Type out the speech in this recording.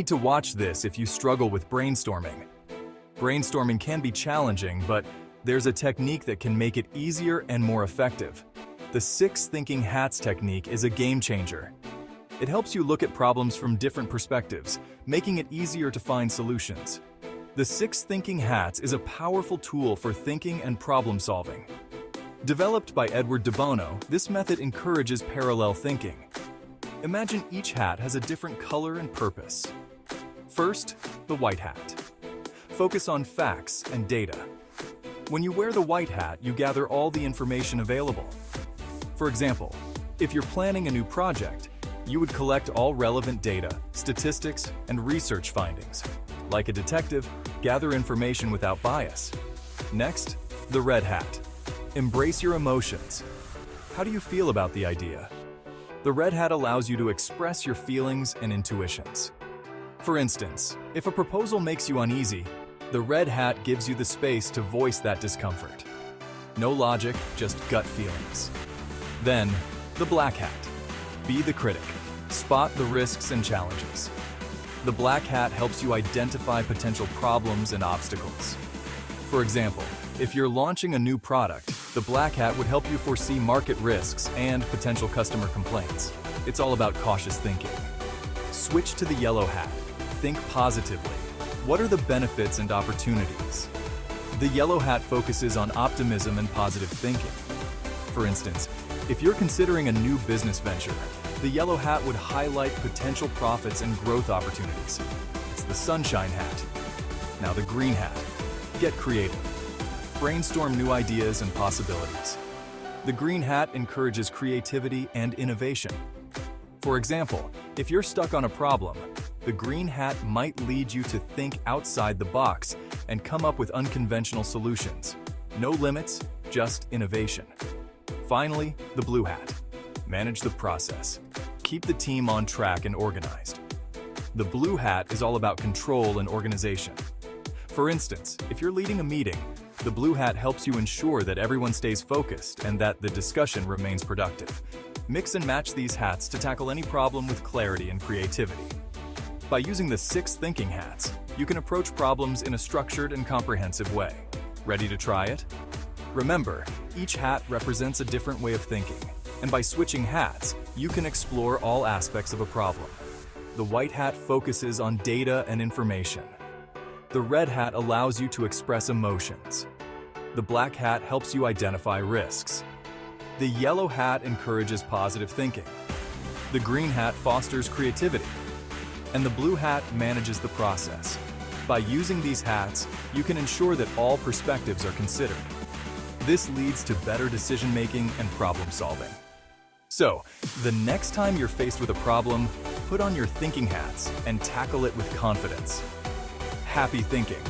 need to watch this if you struggle with brainstorming. Brainstorming can be challenging, but there's a technique that can make it easier and more effective. The 6 thinking hats technique is a game changer. It helps you look at problems from different perspectives, making it easier to find solutions. The 6 thinking hats is a powerful tool for thinking and problem solving. Developed by Edward de Bono, this method encourages parallel thinking. Imagine each hat has a different color and purpose. First, the white hat. Focus on facts and data. When you wear the white hat, you gather all the information available. For example, if you're planning a new project, you would collect all relevant data, statistics, and research findings. Like a detective, gather information without bias. Next, the red hat. Embrace your emotions. How do you feel about the idea? The red hat allows you to express your feelings and intuitions. For instance, if a proposal makes you uneasy, the red hat gives you the space to voice that discomfort. No logic, just gut feelings. Then, the black hat. Be the critic. Spot the risks and challenges. The black hat helps you identify potential problems and obstacles. For example, if you're launching a new product, the black hat would help you foresee market risks and potential customer complaints. It's all about cautious thinking. Switch to the yellow hat. Think positively. What are the benefits and opportunities? The yellow hat focuses on optimism and positive thinking. For instance, if you're considering a new business venture, the yellow hat would highlight potential profits and growth opportunities. It's the sunshine hat. Now the green hat. Get creative. Brainstorm new ideas and possibilities. The green hat encourages creativity and innovation. For example, if you're stuck on a problem, the green hat might lead you to think outside the box and come up with unconventional solutions. No limits, just innovation. Finally, the blue hat. Manage the process. Keep the team on track and organized. The blue hat is all about control and organization. For instance, if you're leading a meeting, the blue hat helps you ensure that everyone stays focused and that the discussion remains productive. Mix and match these hats to tackle any problem with clarity and creativity. By using the 6 thinking hats, you can approach problems in a structured and comprehensive way. Ready to try it? Remember, each hat represents a different way of thinking, and by switching hats, you can explore all aspects of a problem. The white hat focuses on data and information. The red hat allows you to express emotions. The black hat helps you identify risks. The yellow hat encourages positive thinking. The green hat fosters creativity. And the blue hat manages the process. By using these hats, you can ensure that all perspectives are considered. This leads to better decision-making and problem-solving. So, the next time you're faced with a problem, put on your thinking hats and tackle it with confidence. Happy thinking!